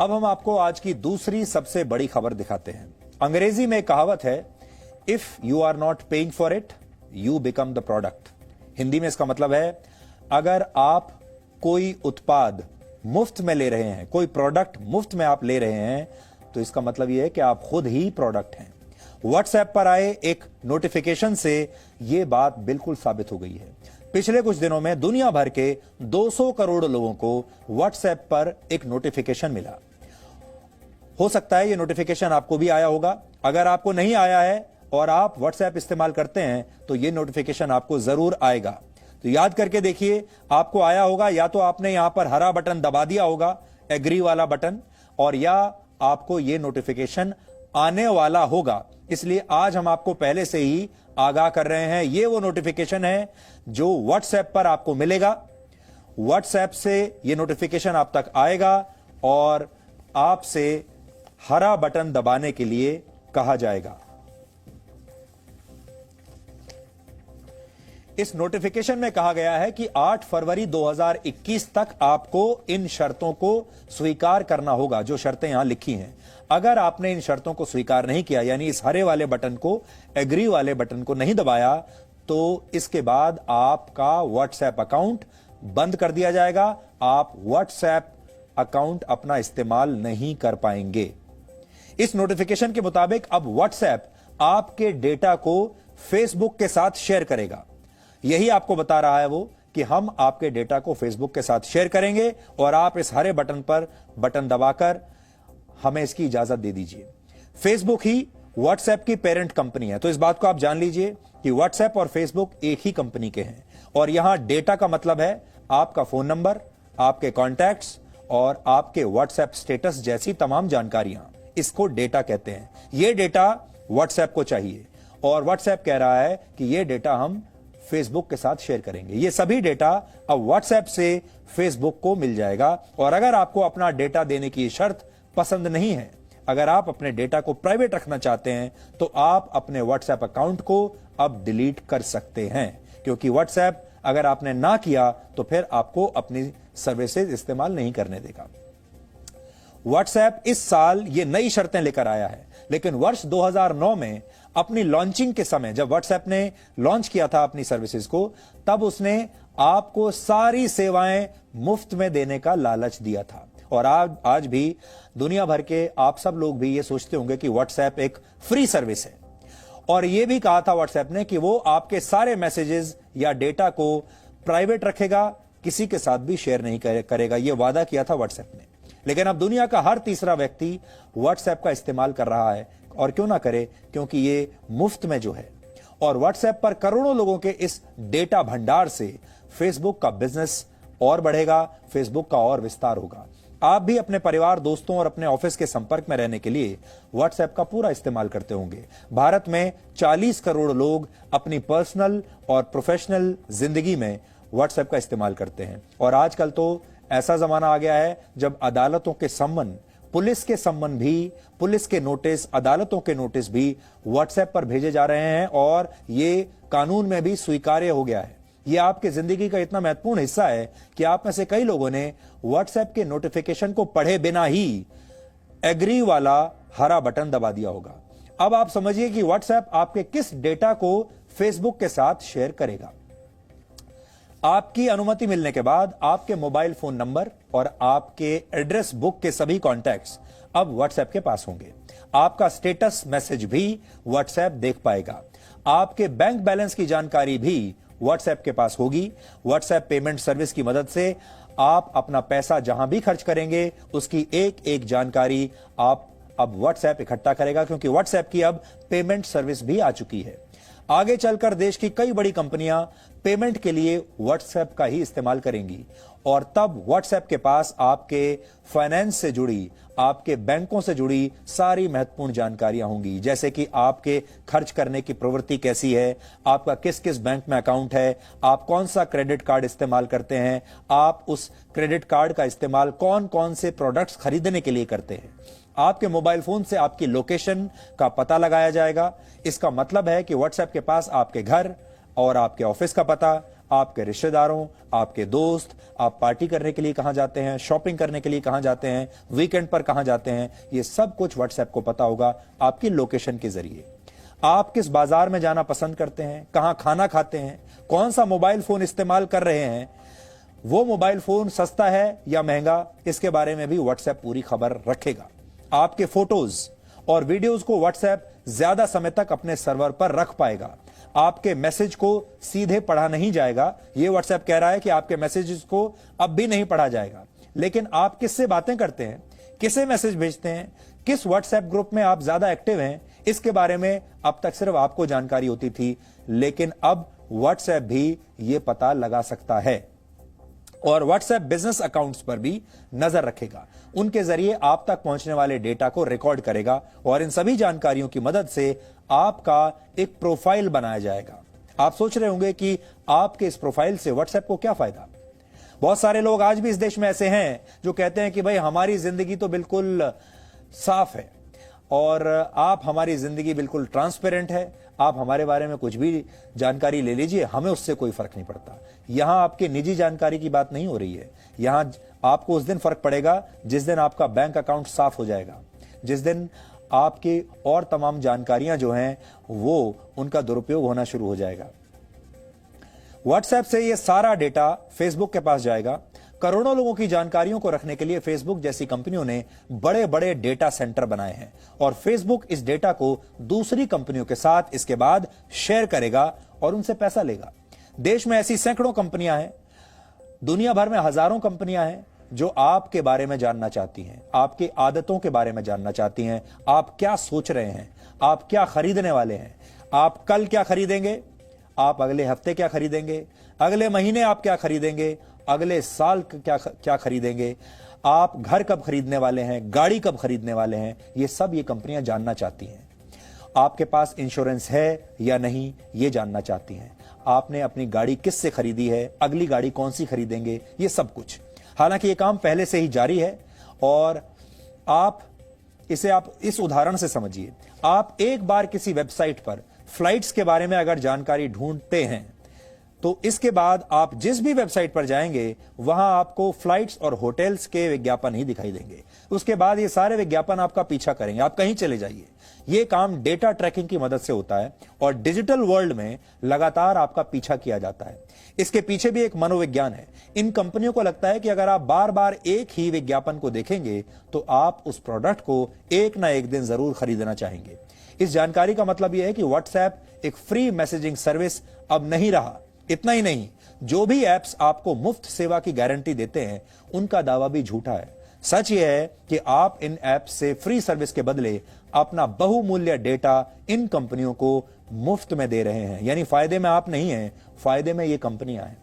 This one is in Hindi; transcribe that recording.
अब हम आपको आज की दूसरी सबसे बड़ी खबर दिखाते हैं। अंग्रेजी में कहावत है, if you are not paying for it you become the product. Hindi में इसका मतलब है, अगर आप कोई उत्पाद मुफ्त में ले रहे हैं, कोई प्रोडक्ट मुफ्त में आप ले रहे हैं, तो इसका मतलब यह है कि आप खुद ही प्रोडक्ट हैं। व्हाट्सएप पर आए एक नोटिफिकेशन से यह बात बिल्कुल साबित हो गई है। पिछले कुछ दिनों में दुनिया भर के 200 करोड़ लोगों को व्हाट्सएप पर एक नोटिफिकेशन मिला। हो सकता है यह नोटिफिकेशन आपको भी आया होगा। अगर आपको नहीं आया है और आप व्हाट्सएप इस्तेमाल करते हैं तो यह नोटिफिकेशन आपको जरूर आएगा। तो याद करके देखिए, आपको आया होगा, या तो आपने यहां पर हरा बटन दबा दिया होगा, एग्री वाला बटन, और या आपको यह नोटिफिकेशन आने वाला होगा। इसलिए आज हम आपको पहले से ही आगाह कर रहे हैं। यह वो नोटिफिकेशन है जो व्हाट्सएप पर आपको मिलेगा। व्हाट्सएप से यह नोटिफिकेशन आप तक आएगा और आपसे हरा बटन दबाने के लिए कहा जाएगा। इस नोटिफिकेशन में कहा गया है कि 8 फरवरी 2021 तक आपको इन शर्तों को स्वीकार करना होगा, जो शर्तें यहां लिखी हैं। अगर आपने इन शर्तों को स्वीकार नहीं किया, यानी इस हरे वाले बटन को, एग्री वाले बटन को नहीं दबाया, तो इसके बाद आपका व्हाट्सएप अकाउंट बंद कर दिया जाएगा। आप व्हाट्सएप अकाउंट अपना इस्तेमाल नहीं कर पाएंगे। इस नोटिफिकेशन के मुताबिक अब व्हाट्सएप आपके डेटा को फेसबुक के साथ शेयर करेगा। यही आपको बता रहा है वो कि हम आपके डेटा को फेसबुक के साथ शेयर करेंगे और आप इस हरे बटन पर बटन दबाकर हमें इसकी इजाजत दे दीजिए। फेसबुक ही व्हाट्सएप की पेरेंट कंपनी है, तो इस बात को आप जान लीजिए कि व्हाट्सएप और फेसबुक एक ही कंपनी के हैं। और यहां डेटा का मतलब है आपका फोन नंबर, आपके कॉन्टैक्ट्स और आपके व्हाट्सएप स्टेटस जैसी तमाम जानकारियां, इसको डेटा कहते हैं। यह डेटा व्हाट्सएप को चाहिए और व्हाट्सएप कह रहा है कि यह डेटा हम फेसबुक के साथ शेयर करेंगे। यह सभी डेटा अब व्हाट्सएप से फेसबुक को मिल जाएगा। और अगर आपको अपना डेटा देने की शर्त पसंद नहीं है, अगर आप अपने डेटा को प्राइवेट रखना चाहते हैं, तो आप अपने व्हाट्सएप अकाउंट को अब डिलीट कर सकते हैं, क्योंकि व्हाट्सएप अगर आपने ना किया तो फिर आपको अपनी सर्विसेज इस्तेमाल नहीं करने देगा। व्हाट्सएप इस साल ये नई शर्तें लेकर आया है, लेकिन वर्ष 2009 में अपनी लॉन्चिंग के समय, जब व्हाट्सएप ने लॉन्च किया था अपनी सर्विसेज को, तब उसने आपको सारी सेवाएं मुफ्त में देने का लालच दिया था। और आज भी दुनिया भर के आप सब लोग भी ये सोचते होंगे कि व्हाट्सएप एक फ्री सर्विस है। और यह भी कहा था व्हाट्सएप ने कि वो आपके सारे मैसेजेस या डेटा को प्राइवेट रखेगा, किसी के साथ भी शेयर नहीं करेगा। यह वादा किया था व्हाट्सएप ने। लेकिन अब दुनिया का हर तीसरा व्यक्ति व्हाट्सएप का इस्तेमाल कर रहा है, और क्यों ना करे, क्योंकि ये मुफ्त में जो है। और व्हाट्सएप पर करोड़ों लोगों के इस डेटा भंडार से फेसबुक का बिजनेस और बढ़ेगा, फेसबुक का और विस्तार होगा। आप भी अपने परिवार, दोस्तों और अपने ऑफिस के संपर्क में रहने के लिए व्हाट्सएप का पूरा इस्तेमाल करते होंगे। भारत में 40 करोड़ लोग अपनी पर्सनल और प्रोफेशनल जिंदगी में व्हाट्सएप का इस्तेमाल करते हैं। और आजकल तो ऐसा जमाना आ गया है जब अदालतों के सम्मन, पुलिस के सम्मन भी, पुलिस के नोटिस, अदालतों के नोटिस भी व्हाट्सएप पर भेजे जा रहे हैं, और ये कानून में भी स्वीकार्य हो गया है। ये आपके जिंदगी का इतना महत्वपूर्ण हिस्सा है कि आप में से कई लोगों ने व्हाट्सएप के नोटिफिकेशन को पढ़े बिना ही एग्री वाला हरा बटन दबा दिया होगा। अब आप समझिए कि व्हाट्सएप आपके किस डेटा को फेसबुक के साथ शेयर करेगा। आपकी अनुमति मिलने के बाद आपके मोबाइल फोन नंबर और आपके एड्रेस बुक के सभी कॉन्टैक्ट्स अब व्हाट्सएप के पास होंगे। आपका स्टेटस मैसेज भी व्हाट्सएप देख पाएगा। आपके बैंक बैलेंस की जानकारी भी व्हाट्सएप के पास होगी। व्हाट्सएप पेमेंट सर्विस की मदद से आप अपना पैसा जहां भी खर्च करेंगे, उसकी एक एक जानकारी आप अब व्हाट्सएप इकट्ठा करेगा, क्योंकि व्हाट्सएप की अब पेमेंट सर्विस भी आ चुकी है। आगे चलकर देश की कई बड़ी कंपनियां पेमेंट के लिए व्हाट्सएप का ही इस्तेमाल करेंगी, और तब व्हाट्सएप के पास आपके फाइनेंस से जुड़ी, आपके बैंकों से जुड़ी सारी महत्वपूर्ण जानकारियां होंगी, जैसे कि आपके खर्च करने की प्रवृत्ति कैसी है, आपका किस किस बैंक में अकाउंट है, आप कौन सा क्रेडिट कार्ड इस्तेमाल करते हैं, आप उस क्रेडिट कार्ड का इस्तेमाल कौन कौन से प्रोडक्ट्स खरीदने के लिए करते हैं। आपके मोबाइल फोन से आपकी लोकेशन का पता लगाया जाएगा। इसका मतलब है कि व्हाट्सएप के पास आपके घर, और आपके ऑफिस का पता, आपके रिश्तेदारों, आपके दोस्त, आप पार्टी करने के लिए कहां जाते हैं, शॉपिंग करने के लिए कहां जाते हैं, वीकेंड पर कहां जाते हैं, ये सब कुछ व्हाट्सएप को पता होगा आपकी लोकेशन के जरिए। आप किस बाजार में जाना पसंद करते हैं, कहां खाना खाते हैं, कौन सा मोबाइल फोन इस्तेमाल कर रहे हैं, वो मोबाइल फोन सस्ता है या महंगा, इसके बारे में भी व्हाट्सएप पूरी खबर रखेगा। आपके फोटोज और वीडियोस को व्हाट्सएप ज्यादा समय तक अपने सर्वर पर रख पाएगा। आपके मैसेज को सीधे पढ़ा नहीं जाएगा। यह व्हाट्सएप कह रहा है कि आपके मैसेजेस को अब भी नहीं पढ़ा जाएगा, लेकिन आप किससे बातें करते हैं, किसे मैसेज भेजते हैं, किस व्हाट्सएप ग्रुप में आप ज्यादा एक्टिव हैं, इसके बारे में अब तक सिर्फ आपको जानकारी होती थी, लेकिन अब व्हाट्सएप भी यह पता लगा सकता है और व्हाट्सएप बिजनेस अकाउंट्स पर भी नजर रखेगा। उनके जरिए आप तक पहुंचने वाले डेटा को रिकॉर्ड करेगा और इन सभी जानकारियों की मदद से आपका एक प्रोफाइल बनाया जाएगा। आप सोच रहे होंगे कि आपके इस प्रोफाइल से व्हाट्सएप को क्या फायदा। बहुत सारे लोग आज भी इस देश में ऐसे हैं जो कहते हैं कि भाई हमारी जिंदगी तो बिल्कुल साफ है और आप हमारी जिंदगी बिल्कुल ट्रांसपेरेंट है, आप हमारे बारे में कुछ भी जानकारी ले लीजिए, हमें उससे कोई फर्क नहीं पड़ता। यहां आपके निजी जानकारी की बात नहीं हो रही है। यहां आपको उस दिन फर्क पड़ेगा जिस दिन आपका बैंक अकाउंट साफ हो जाएगा, जिस दिन आपकी और तमाम जानकारियां जो हैं वो उनका दुरुपयोग होना शुरू हो जाएगा। व्हाट्सएप से ये सारा डेटा फेसबुक के पास जाएगा। करोड़ों लोगों की जानकारियों को रखने के लिए फेसबुक जैसी कंपनियों ने बड़े बड़े डेटा सेंटर बनाए हैं और फेसबुक इस डेटा को दूसरी कंपनियों के साथ इसके बाद शेयर करेगा और उनसे पैसा लेगा। देश में ऐसी सैकड़ों कंपनियां हैं, दुनिया भर में हजारों कंपनियां हैं जो आपके बारे में जानना चाहती हैं, आपकी आदतों के बारे में जानना चाहती हैं, आप क्या सोच रहे हैं, आप क्या खरीदने वाले हैं, आप कल क्या खरीदेंगे, आप अगले हफ्ते क्या खरीदेंगे, अगले महीने आप क्या खरीदेंगे, अगले साल क्या खरीदेंगे, आप घर कब खरीदने वाले हैं, गाड़ी कब खरीदने वाले हैं, ये सब ये कंपनियां जानना चाहती हैं। आपके पास इंश्योरेंस है या नहीं ये जानना चाहती हैं। आपने अपनी गाड़ी किससे खरीदी है, अगली गाड़ी कौन सी खरीदेंगे, ये सब कुछ। हालांकि ये काम पहले से ही जारी है और आप इस उदाहरण से समझिए। आप एक बार किसी वेबसाइट पर फ्लाइट्स के बारे में अगर जानकारी ढूंढते हैं तो इसके बाद आप जिस भी वेबसाइट पर जाएंगे वहां आपको फ्लाइट्स और होटल्स के विज्ञापन ही दिखाई देंगे। उसके बाद ये सारे विज्ञापन आपका पीछा करेंगे, आप कहीं चले जाइए। ये काम डेटा ट्रैकिंग की मदद से होता है और डिजिटल वर्ल्ड में लगातार आपका पीछा किया जाता है। इसके पीछे भी एक मनोविज्ञान है। इन कंपनियों को लगता है कि अगर आप बार बार एक ही विज्ञापन को देखेंगे तो आप उस प्रोडक्ट को एक ना एक दिन जरूर खरीदना चाहेंगे। इस जानकारी का मतलब यह है कि व्हाट्सएप एक फ्री मैसेजिंग सर्विस अब नहीं रहा। इतना ही नहीं, जो भी एप्स आपको मुफ्त सेवा की गारंटी देते हैं उनका दावा भी झूठा है। सच यह है कि आप इन एप्स से फ्री सर्विस के बदले अपना बहुमूल्य डेटा इन कंपनियों को मुफ्त में दे रहे हैं। यानी फायदे में आप नहीं हैं, फायदे में ये कंपनियां हैं।